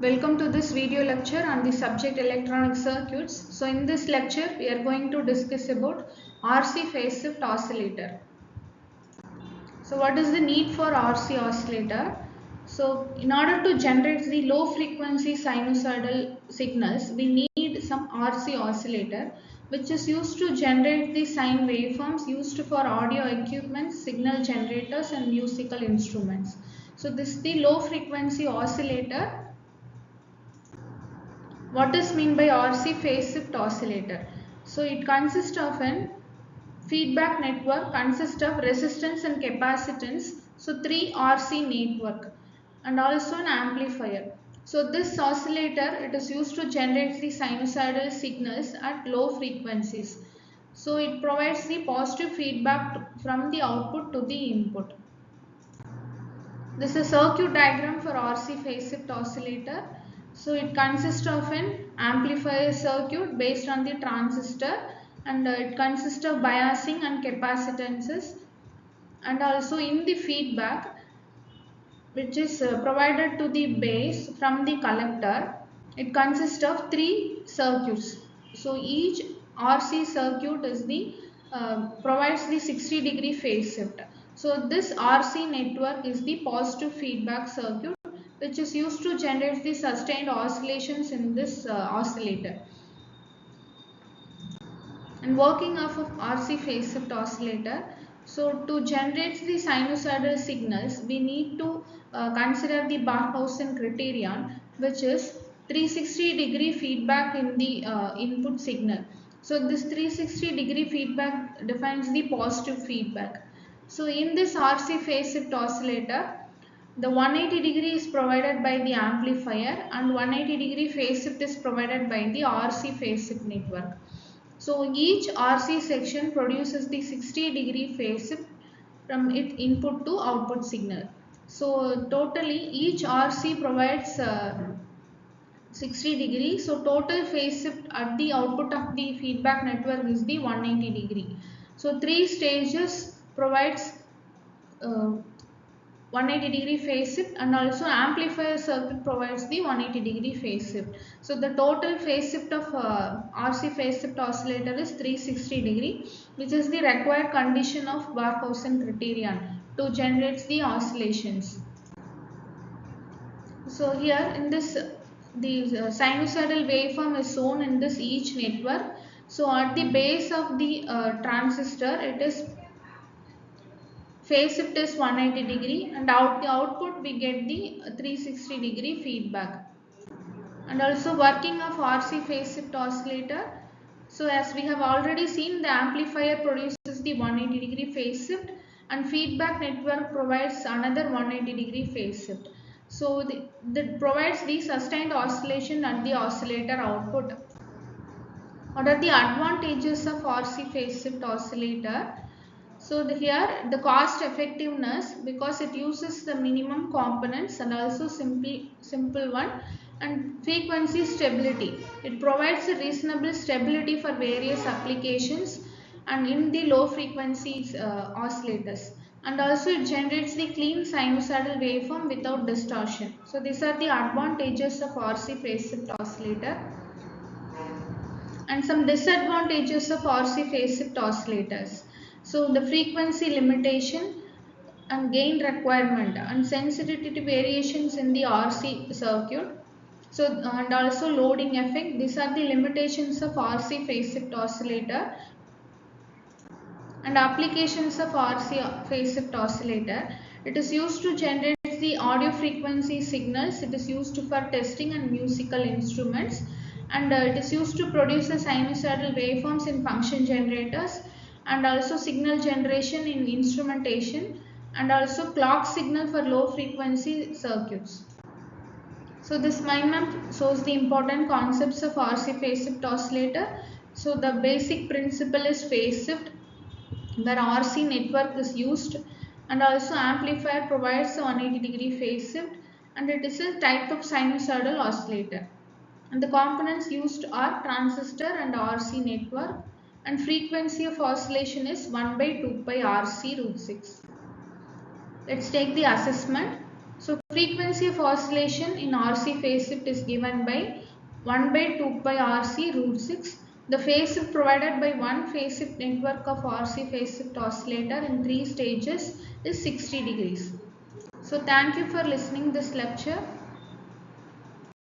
Welcome to this video lecture on the subject electronic circuits. So in this lecture we are going to discuss about RC phase shift oscillator. So what is the need for RC oscillator? So in order to generate the low frequency sinusoidal signals, we need some RC oscillator which is used to generate the sine waveforms used for audio equipment, signal generators and musical instruments. So this is the low frequency oscillator. What is mean by RC phase shift oscillator? So it consists of an feedback network consists of resistance and capacitance. So three RC network and also an amplifier. So this oscillator it is used to generate the sinusoidal signals at low frequencies. So it provides the positive feedback from the output to the input. This is a circuit diagram for RC phase shift oscillator. So it consists of an amplifier circuit based on the transistor and it consists of biasing and capacitances, and also in the feedback which is provided to the base from the collector, it consists of three circuits. So each RC circuit is the provides the 60-degree phase shift. So this RC network is the positive feedback circuit which is used to generate the sustained oscillations in this oscillator. And working of RC phase shift oscillator. So to generate the sinusoidal signals, we need to consider the Barkhausen criterion, which is 360-degree feedback in the input signal. So this 360-degree feedback defines the positive feedback. So in this RC phase shift oscillator, the 180-degree is provided by the amplifier and 180-degree phase shift is provided by the RC phase shift network. So each RC section produces the 60-degree phase shift from its input to output signal. So totally each RC provides 60 degree. So total phase shift at the output of the feedback network is the 180 degree. So three stages provides 180-degree phase shift, and also amplifier circuit provides the 180-degree phase shift. So the total phase shift of RC phase shift oscillator is 360-degree, which is the required condition of Barkhausen criterion to generate the oscillations. So here in this the sinusoidal waveform is shown in this each network. So at the base of the transistor, it is phase shift is 180-degree, and the output we get the 360-degree feedback. And also working of RC phase shift oscillator. So as we have already seen, the amplifier produces the 180-degree phase shift and feedback network provides another 180-degree phase shift. So that provides the sustained oscillation at the oscillator output. What are the advantages of RC phase shift oscillator? So here the cost effectiveness, because it uses the minimum components and also simple one, and frequency stability. It provides a reasonable stability for various applications and in the low frequency oscillators. And also it generates the clean sinusoidal waveform without distortion. So these are the advantages of RC phase shift oscillator. And some disadvantages of RC phase shift oscillators. So the frequency limitation and gain requirement and sensitivity variations in the RC circuit. So and also loading effect. These are the limitations of RC phase shift oscillator. And applications of RC phase shift oscillator. It is used to generate the audio frequency signals. It is used for testing and musical instruments, and it is used to produce the sinusoidal waveforms in function generators, and also signal generation in instrumentation, and also clock signal for low frequency circuits. So this mind map shows the important concepts of RC phase shift oscillator. So the basic principle is phase shift, where RC network is used, and also amplifier provides a 180-degree phase shift, and it is a type of sinusoidal oscillator. And the components used are transistor and RC network, and frequency of oscillation is 1 by 2 pi RC root 6. Let's take the assessment. So frequency of oscillation in RC phase shift is given by 1 by 2 pi RC root 6. The phase shift provided by one phase shift network of RC phase shift oscillator in 3 stages is 60 degrees. So thank you for listening this lecture.